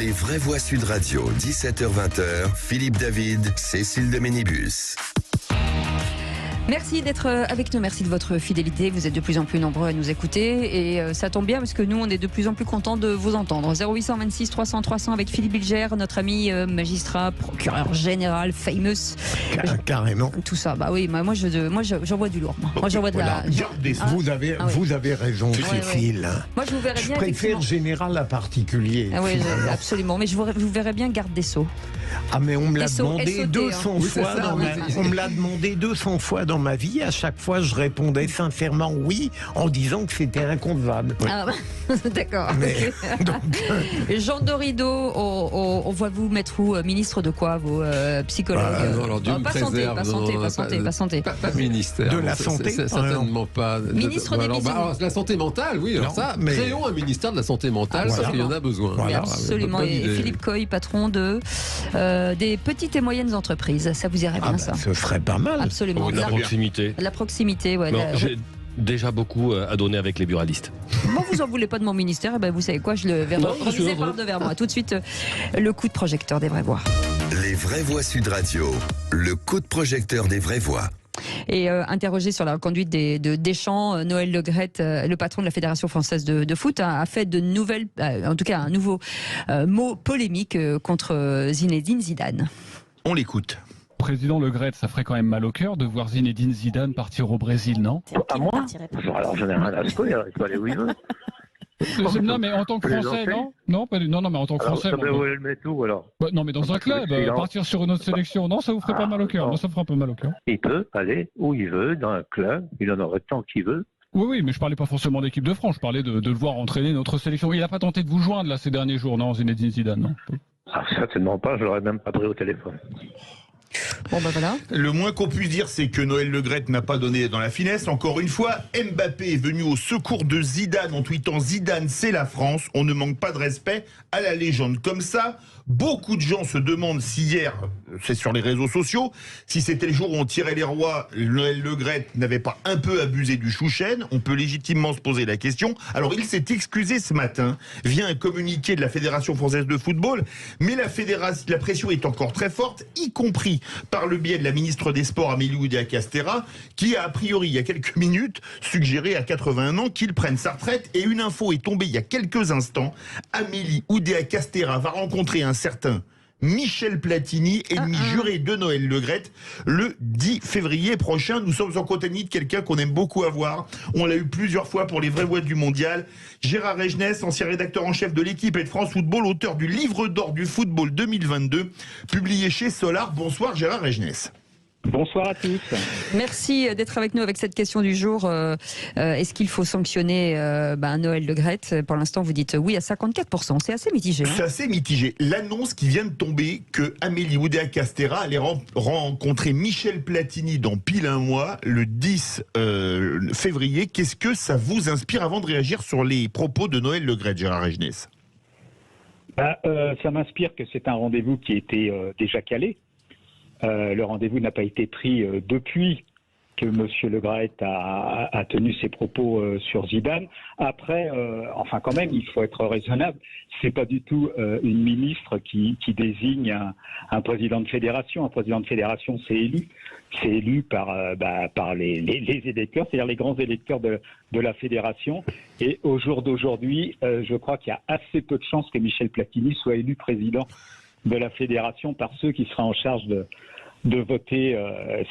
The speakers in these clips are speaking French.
Les vraies voix Sud Radio, 17h-20h, Philippe David, Cécile de Ménibus. Merci d'être avec nous, merci de votre fidélité. Vous êtes de plus en plus nombreux à nous écouter et ça tombe bien parce que nous, on est de plus en plus contents de vous entendre. 0826 300 300 avec Philippe Bilger, notre ami magistrat, procureur général, famous. Carrément. Tout ça, bah oui, moi j'envoie du lourd. Moi j'envoie de voilà. Vous avez raison, Cécile. Moi je vous verrais bien. Je préfère général à particulier. Ah oui, absolument. Mais je vous verrais bien garde des Sceaux. Ah mais on me l'a demandé 200 fois. On me l'a demandé 200 fois dans ma vie. À chaque fois, je répondais sincèrement oui, en disant que c'était inconcevable. Ah, d'accord. Okay. Jean Dorido, on va vous mettre où, ministre de quoi, vos psychologues? Pas santé. Pas ministère. De la santé, c'est certainement pas. Ministre des bisous. La santé mentale, oui. Alors ça, créons un ministère de la santé mentale parce qu'il y en a besoin. Voilà. Absolument. Et Philippe Coy, patron des petites et moyennes entreprises. Ça vous irait bien, ça? Ce serait pas mal. Absolument. La proximité. La proximité, ouais. J'ai déjà beaucoup à donner avec les buralistes. Moi, vous en voulez pas de mon ministère, et ben vous savez quoi, je le verrai réaliser par devers moi. Tout de suite, le coup de projecteur des vraies voix. Les vraies voix Sud Radio, le coup de projecteur des vraies voix. Et interrogé sur la reconduite de Deschamps, Noël Le Graët, le patron de la Fédération française de foot, a fait de nouvelles, en tout cas un nouveau mot polémique contre Zinedine Zidane. On l'écoute. Président Le Graët, ça ferait quand même mal au cœur de voir Zinedine Zidane partir au Brésil, non? À moi? Alors j'en ai rien à secouer, il peut aller où il veut. Non, mais en tant que Français, non? Non, mais en tant que Français. Ça vous le mettre où alors? Non, mais dans un club, partir sur une autre sélection, non, ça vous ferait pas mal au cœur? Moi, ça me ferait un peu mal au cœur. Il peut aller où il veut, dans un club, il en aurait tant qu'il veut. Oui, mais je parlais pas forcément d'équipe de France, je parlais de le voir entraîner notre sélection. Il n'a pas tenté de vous joindre là ces derniers jours, non, Zinedine Zidane, non? Certainement pas, je l'aurais même pas pris au téléphone. Bon ben voilà. Le moins qu'on puisse dire, c'est que Noël Le Graët n'a pas donné dans la finesse. Encore une fois, Mbappé est venu au secours de Zidane en tweetant « Zidane, c'est la France ». On ne manque pas de respect à la légende. Comme ça, beaucoup de gens se demandent si hier, c'est sur les réseaux sociaux, si c'était le jour où on tirait les rois, Noël Le Graët n'avait pas un peu abusé du chouchen. On peut légitimement se poser la question. Alors il s'est excusé ce matin via un communiqué de la Fédération française de football, mais la pression est encore très forte, y compris par le biais de la ministre des Sports Amélie Oudéa-Castéra, qui a priori il y a quelques minutes suggéré à 81 ans qu'il prenne sa retraite. Et une info est tombée il y a quelques instants. Amélie Oudéa-Castéra va rencontrer un certain Michel Platini, ennemi juré de Noël Le Graët, le 10 février prochain. Nous sommes en compagnie de quelqu'un qu'on aime beaucoup avoir. On l'a eu plusieurs fois pour les vraies voix du mondial. Gérard Regnès, ancien rédacteur en chef de l'Équipe et de France Football, auteur du livre d'or du football 2022, publié chez Solar. Bonsoir Gérard Regnès. Bonsoir à tous. Merci d'être avec nous avec cette question du jour. Est-ce qu'il faut sanctionner Noël Le Graët? Pour l'instant, vous dites oui à 54%. C'est assez mitigé. C'est assez mitigé. L'annonce qui vient de tomber que Amélie Oudéa-Castéra allait rencontrer Michel Platini dans pile un mois, le 10 février. Qu'est-ce que ça vous inspire avant de réagir sur les propos de Noël Le Graët, Gérard Regnès? Ça m'inspire que c'est un rendez-vous qui était déjà calé. Le rendez-vous n'a pas été pris depuis que M. Le Graët a tenu ses propos sur Zidane. Après, quand même, il faut être raisonnable. C'est pas du tout une ministre qui désigne un président de fédération. Un président de fédération, c'est élu. C'est élu par les électeurs, c'est-à-dire les grands électeurs de la fédération. Et au jour d'aujourd'hui, je crois qu'il y a assez peu de chances que Michel Platini soit élu président de la fédération par ceux qui seraient en charge de voter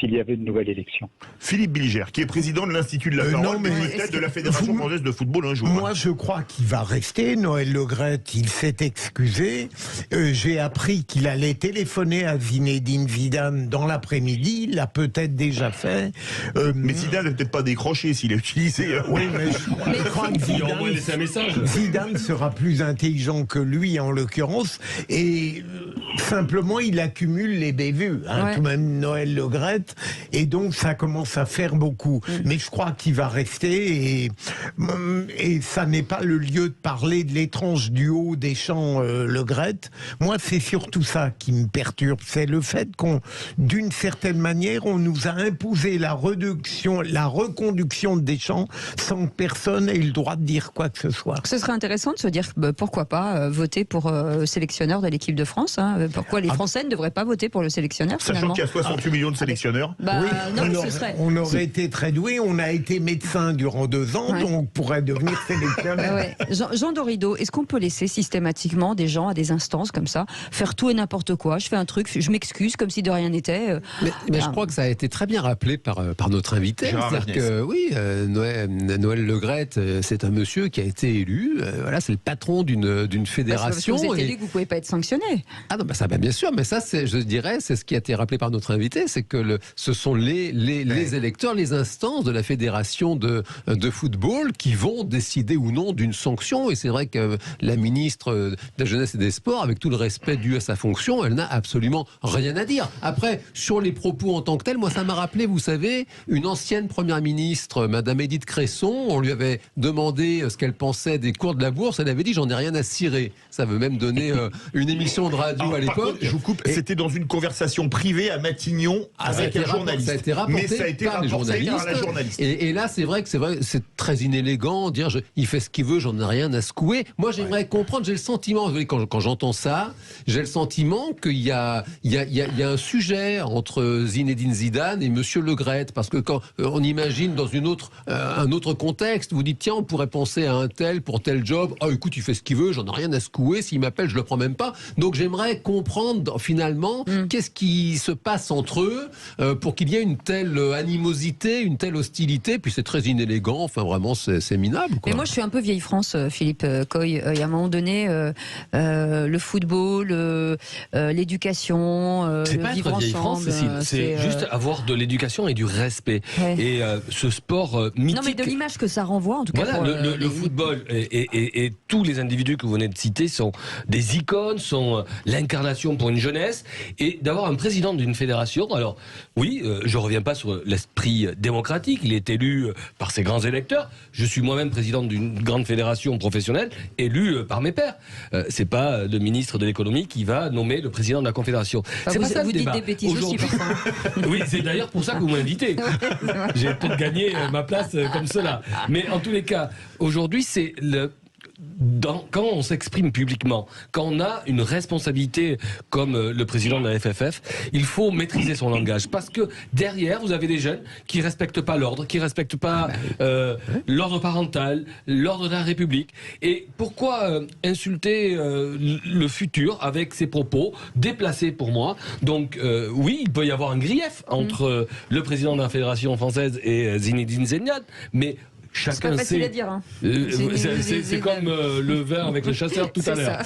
s'il y avait une nouvelle élection. Philippe Bilger, qui est président de l'Institut de la Parole, mais peut-être de la Fédération française de football un jour. Moi, je crois qu'il va rester. Noël Le Graët, il s'est excusé. J'ai appris qu'il allait téléphoner à Zinedine Zidane dans l'après-midi. Il l'a peut-être déjà fait. Mais Zidane n'a peut-être pas décroché s'il a utilisé. Oui, mais je crois que Zidane sera plus intelligent que lui, en l'occurrence. Et simplement, il accumule les bévues. tout de même Noël Le Graët, et donc ça commence à faire beaucoup. Mais je crois qu'il va rester, et ça n'est pas le lieu de parler de l'étrange duo Deschamps-Le Graët. Moi, c'est surtout ça qui me perturbe, c'est le fait qu'on, d'une certaine manière, on nous a imposé la reconduction de Deschamps sans que personne ait le droit de dire quoi que ce soit. Ce serait intéressant de se dire pourquoi pas voter pour le sélectionneur de l'équipe de France. Pourquoi les Français ne devraient pas voter pour le sélectionneur? Sachant qu'il y a 68 millions de sélectionneurs. Oui, on aurait été très doués. On a été médecin durant 2 ans, donc on pourrait devenir sélectionneur. Jean Dorido, est-ce qu'on peut laisser systématiquement des gens à des instances comme ça faire tout et n'importe quoi? Je fais un truc, je m'excuse comme si de rien n'était. Mais je crois que ça a été très bien rappelé par notre invité. C'est-à-dire que oui, Noël Le Graët, c'est un monsieur qui a été élu. Voilà, c'est le patron d'une fédération. Parce que vous êtes élu, que vous ne pouvez pas être sanctionné. Ah non, ça, bien sûr, mais ça, je dirais, c'est ce qui a été rappelé par notre invité, c'est que ce sont les électeurs, les instances de la fédération de football qui vont décider ou non d'une sanction. Et c'est vrai que la ministre de la Jeunesse et des Sports, avec tout le respect dû à sa fonction, elle n'a absolument rien à dire. Après, sur les propos en tant que tels, moi, ça m'a rappelé, vous savez, une ancienne première ministre, Madame Édith Cresson. On lui avait demandé ce qu'elle pensait des cours de la bourse. Elle avait dit, j'en ai rien à cirer. Ça veut même donner une émission de radio à l'époque. Je vous coupe, c'était dans une conversation privée à Matignon avec un journaliste. Ça a été rapporté, mais ça a été rapporté par la journaliste. Et là, c'est vrai que c'est très inélégant, dire il fait ce qu'il veut, j'en ai rien à secouer. Moi, j'aimerais comprendre, j'ai le sentiment, quand j'entends ça, j'ai le sentiment qu'il y a un sujet entre Zinedine Zidane et Monsieur Le Graët, parce que quand on imagine dans un autre contexte, vous dites tiens, on pourrait penser à un tel pour tel job, écoute, il fait ce qu'il veut, j'en ai rien à secouer, s'il m'appelle, je le prends même pas. Donc j'aimerais comprendre finalement qu'est-ce qui se passe entre eux pour qu'il y ait une telle animosité, une telle hostilité, puis c'est très inélégant, enfin vraiment c'est minable, quoi. Mais moi je suis un peu vieille France, Philippe Coy. Il y a un moment donné, le football, l'éducation, c'est le pas vivre être vieille ensemble. France, c'est juste avoir de l'éducation et du respect. Et ce sport mythique... Non mais de l'image que ça renvoie, en tout cas. Voilà, le football et tous les individus que vous venez de citer sont des icônes, sont l'incarnation pour une jeunesse, et d'avoir un président d'une fédération, alors oui, je reviens pas sur l'esprit démocratique, il est élu par ses grands électeurs, je suis moi-même président d'une grande fédération professionnelle, élu par mes pairs. C'est pas le ministre de l'économie qui va nommer le président de la confédération. C'est pas ça le débat. Vous dites des bêtises aussi parfois. Oui, c'est d'ailleurs pour ça que vous m'invitez. J'ai peut-être gagné ma place comme cela. Mais en tous les cas, aujourd'hui, c'est quand on s'exprime publiquement, quand on a une responsabilité comme le président de la FFF, il faut maîtriser son langage, parce que derrière vous avez des jeunes qui respectent pas l'ordre, qui respectent pas l'ordre parental, l'ordre de la République. Et pourquoi insulter le futur avec ces propos déplacés pour moi? Donc oui, il peut y avoir un grief entre le président de la Fédération française et Zinedine Zidane, mais chacun c'est pas facile sait. à dire. Hein. C'est comme le vin avec le chasseur tout à l'heure.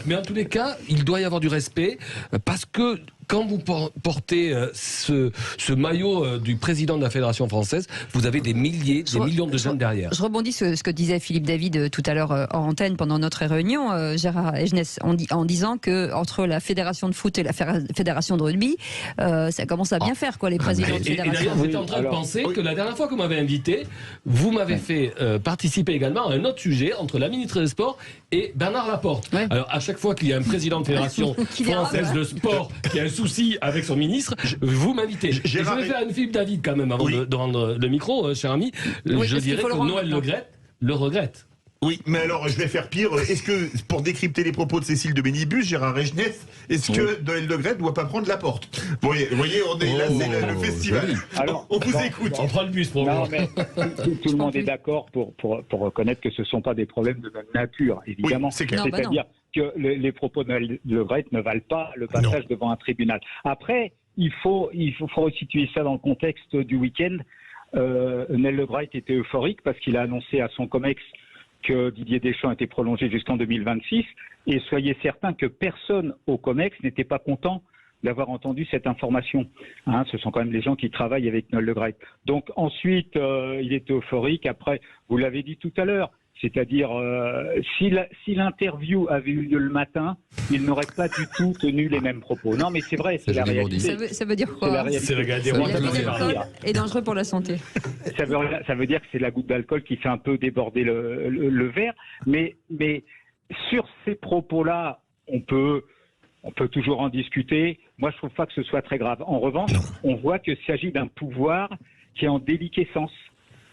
Mais en tous les cas, il doit y avoir du respect, parce que quand vous portez ce maillot du président de la Fédération française, vous avez des millions de jeunes derrière. Je rebondis sur ce que disait Philippe David tout à l'heure en antenne pendant notre réunion, Gérard Egenès, en disant que entre la fédération de foot et la fédération de rugby, ça commence à bien faire, quoi, les présidents de fédération. Et d'ailleurs, j'étais en train de penser que la dernière fois que vous m'avez invité, vous m'avez fait participer également à un autre sujet entre la ministre des Sports et Bernard Laporte. Alors à chaque fois qu'il y a un président de fédération française de sport qui a un souci avec son ministre, vous m'invitez. Je vais faire une Philippe David quand même avant de rendre le micro, cher ami. Je dirais que Noël Le Graët le regrette. Oui, mais alors je vais faire pire. Est-ce que, pour décrypter les propos de Cécile de Bénibus, Gérard Egenès, est-ce que Noël Le Graët ne doit pas prendre la porte? Vous voyez, on est là, c'est le festival. Alors, on vous écoute. On prend le bus pour non, mais tout le monde est d'accord pour reconnaître que ce ne sont pas des problèmes de même nature, évidemment. Oui, c'est clair. C'est-à-dire que les propos de Noël Le Graët ne valent pas le passage devant un tribunal. Après, il faut resituer ça dans le contexte du week-end. Noël Le Graët était euphorique parce qu'il a annoncé à son COMEX que Didier Deschamps était prolongé jusqu'en 2026, et soyez certains que personne au COMEX n'était pas content d'avoir entendu cette information. Ce sont quand même les gens qui travaillent avec Noël Le Graët. Donc ensuite, il était euphorique. Après, vous l'avez dit tout à l'heure, C'est-à-dire, si l'interview avait eu lieu le matin, il n'aurait pas du tout tenu les mêmes propos. Non, mais c'est vrai, c'est la réalité. Ça veut dire quoi? C'est la réalité. C'est le gars des rois. L'alcool est dangereux pour la santé. Ça veut dire que c'est la goutte d'alcool qui fait un peu déborder le verre. Mais sur ces propos-là, on peut toujours en discuter. Moi, je trouve pas que ce soit très grave. En revanche, on voit qu'il s'agit d'un pouvoir qui est en déliquescence.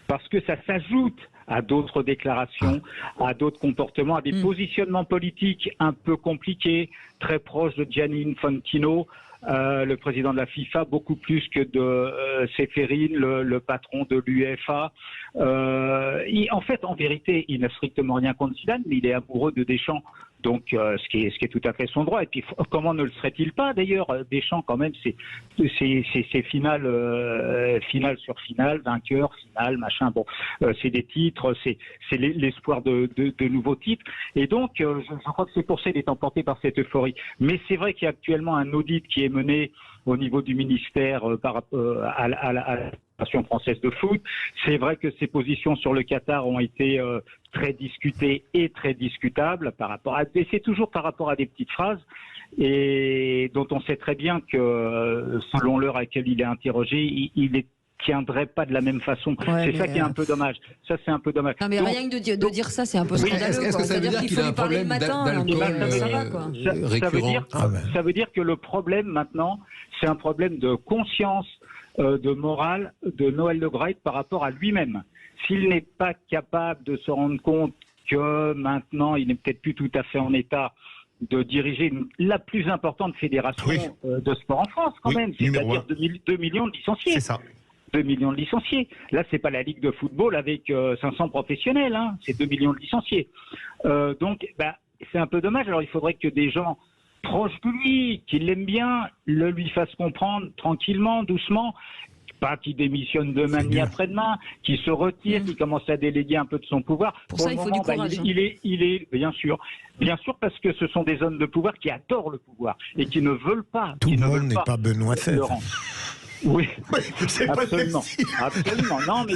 Parce que ça s'ajoute à d'autres déclarations, à d'autres comportements, à des positionnements politiques un peu compliqués, très proches de Gianni Infantino, le président de la FIFA, beaucoup plus que de Séphérine, le patron de l'UEFA. En fait, en vérité, il n'a strictement rien contre Zidane, mais il est amoureux de Deschamps. Donc, ce qui est tout à fait son droit. Et puis, comment ne le serait-il pas, d'ailleurs? Deschamps, quand même, c'est finale sur finale, vainqueur, finale, machin. Bon, c'est des titres, c'est l'espoir de nouveaux titres. Et donc, je crois que c'est pour ça qu'il est emporté par cette euphorie. Mais c'est vrai qu'il y a actuellement un audit qui est mené au niveau du ministère à la Fédération française de foot. C'est vrai que ses positions sur le Qatar ont été très discutées et très discutables et c'est toujours par rapport à des petites phrases et dont on sait très bien que selon l'heure à laquelle il est interrogé, il ne tiendrait pas de la même façon. C'est ça qui est un peu dommage. Ça, c'est un peu dommage. Non, mais rien que de dire ça, c'est un peu scandaleux. Est-ce que ça veut dire qu'il a un problème d'alcool ça veut dire que le problème maintenant, c'est un problème de conscience, de morale de Noël Le Graët par rapport à lui-même. S'il n'est pas capable de se rendre compte que maintenant, il n'est peut-être plus tout à fait en état de diriger la plus importante fédération de sport en France, quand même, c'est-à-dire 2 millions de licenciés. C'est ça. 2 millions de licenciés. Là, c'est pas la Ligue de football avec 500 professionnels, hein. C'est 2 millions de licenciés. Donc, c'est un peu dommage. Alors, il faudrait que des gens proches de lui, qui l'aiment bien, le lui fassent comprendre tranquillement, doucement. Pas qu'il démissionne demain ni après-demain, qu'il se retire, qu'il commence à déléguer un peu de son pouvoir. Pour ça, il faut du courage. Il est bien sûr, parce que ce sont des hommes de pouvoir qui adorent le pouvoir et qui ne veulent pas. Tout le monde n'est pas Benoît XVI. Oui, c'est absolument. Absolument. Non, mais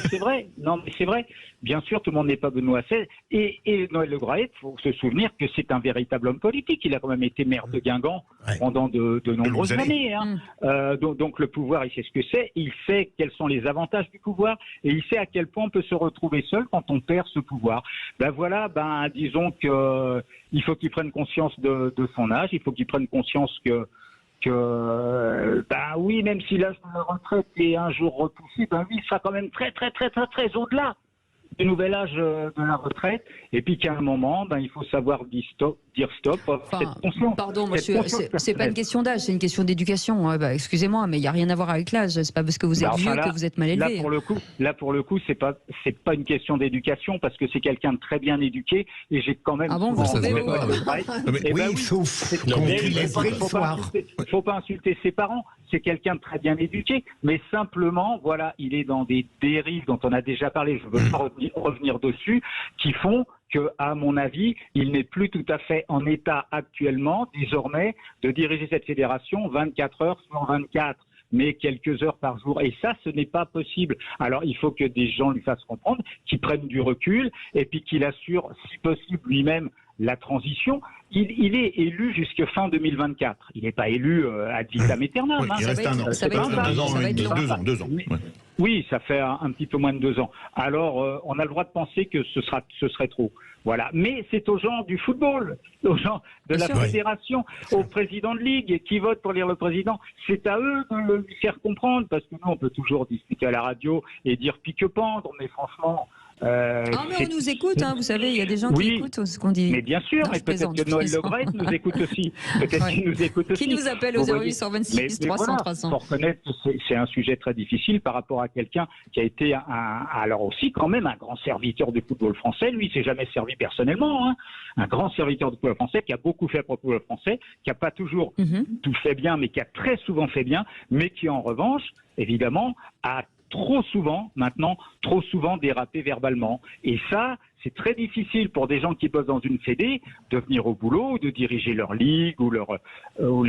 c'est vrai. Bien sûr, tout le monde n'est pas Benoît XVI. Et Noël Le Graët, il faut se souvenir que c'est un véritable homme politique. Il a quand même été maire de Guingamp pendant de nombreuses années. Hein. Donc le pouvoir, il sait ce que c'est. Il sait quels sont les avantages du pouvoir. Et il sait à quel point on peut se retrouver seul quand on perd ce pouvoir. Disons qu'il faut qu'il prenne conscience de son âge. Il faut qu'il prenne conscience que oui, même si l'âge de la retraite est un jour repoussé, il sera quand même très, très, très, très, très au-delà du nouvel âge de la retraite. Et puis qu'à un moment, il faut savoir dire stop. Pardon, monsieur, c'est pas une question d'âge, c'est une question d'éducation. Excusez-moi, mais il n'y a rien à voir avec l'âge. C'est pas parce que vous êtes vieux que vous êtes mal élevé. Là, pour le coup, c'est pas une question d'éducation parce que c'est quelqu'un de très bien éduqué et j'ai quand même. Ah bon, vous savez sauf quand il est vrai soir. Faut pas insulter ses parents. C'est quelqu'un de très bien éduqué, mais simplement, voilà, il est dans des dérives dont on a déjà parlé. Je veux pas revenir dessus, qui font que, à mon avis, il n'est plus tout à fait en état actuellement, désormais, de diriger cette fédération 24 heures sur 24, mais quelques heures par jour. Et ça, ce n'est pas possible. Alors, il faut que des gens lui fassent comprendre, qu'il prenne du recul, et puis qu'il assure, si possible, lui-même, la transition. Il est élu jusqu'à fin 2024. Il n'est pas élu ad vitam aeternam. Il reste un an. Ça va être 2 ans. Oui, ça fait un petit peu moins de 2 ans. Alors, on a le droit de penser que ce serait trop. Voilà. Mais c'est aux gens du football, aux gens de la fédération, aux présidents de ligue qui votent pour lire le président. C'est à eux de le faire comprendre, parce que nous, on peut toujours discuter à la radio et dire pique-pendre, mais franchement... mais on nous écoute, vous savez, il y a des gens qui écoutent ce qu'on dit. Mais bien sûr, mais peut-être que Noël Le Graët nous écoute aussi. Peut-être qu'il nous écoute aussi. Qui nous appelle au 0826 300 300. Pour reconnaître que c'est un sujet très difficile par rapport à quelqu'un qui a été alors aussi quand même un grand serviteur du football français. Lui, il s'est jamais servi personnellement. Hein. Un grand serviteur du football français qui a beaucoup fait pour le football français, qui n'a pas toujours tout fait bien, mais qui a très souvent fait bien, mais qui en revanche, évidemment, a trop souvent dérapé verbalement. Et ça, c'est très difficile pour des gens qui bossent dans une fédé de venir au boulot, ou de diriger leur ligue ou au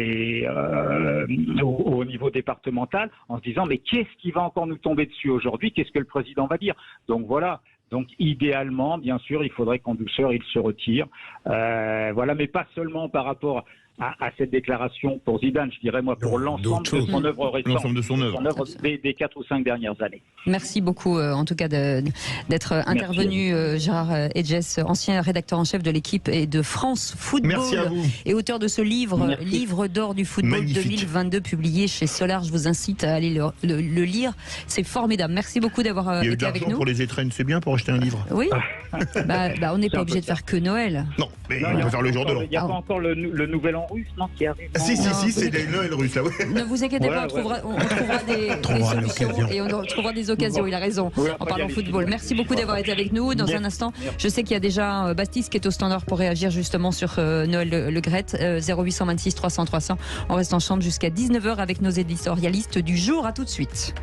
niveau départemental en se disant mais qu'est-ce qui va encore nous tomber dessus aujourd'hui? Qu'est-ce que le président va dire? Donc voilà, Donc idéalement, bien sûr, il faudrait qu'en douceur, il se retire. Voilà, mais pas seulement par rapport à cette déclaration pour Zidane, je dirais moi pour l'ensemble de son œuvre récente, L'ensemble de son œuvre. des 4 ou 5 dernières années. Merci beaucoup, en tout cas, d'être intervenu, Gérard Hedges, ancien rédacteur en chef de l'équipe et de France Football. Merci à vous. Et auteur de ce livre, Merci. Livre d'or du football Magnifique. 2022, publié chez Solar. Je vous incite à aller le lire. C'est formidable. Merci beaucoup d'avoir Il y a eu de été avec l'argent nous. pour les étrennes, c'est bien pour acheter un livre. Oui, on n'est pas obligé de faire que Noël. Non, mais Non, on peut faire le jour de l'an. Il n'y a pas encore le nouvel an russe, non, qui arrive. Ah, si, non c'est des Noël russe, là, ouais. Ne vous inquiétez pas, Ouais, on trouvera des solutions l'occasion. et on trouvera des occasions. Il a raison. Ouais, En après, parlant il y a les football. films. Merci beaucoup d'avoir été avec nous. Dans un instant, je sais qu'il y a déjà Baptiste qui est au standard pour réagir justement sur Noël Le Graët. 0826 300 300. On reste ensemble jusqu'à 19h avec nos éditorialistes du jour. À tout de suite.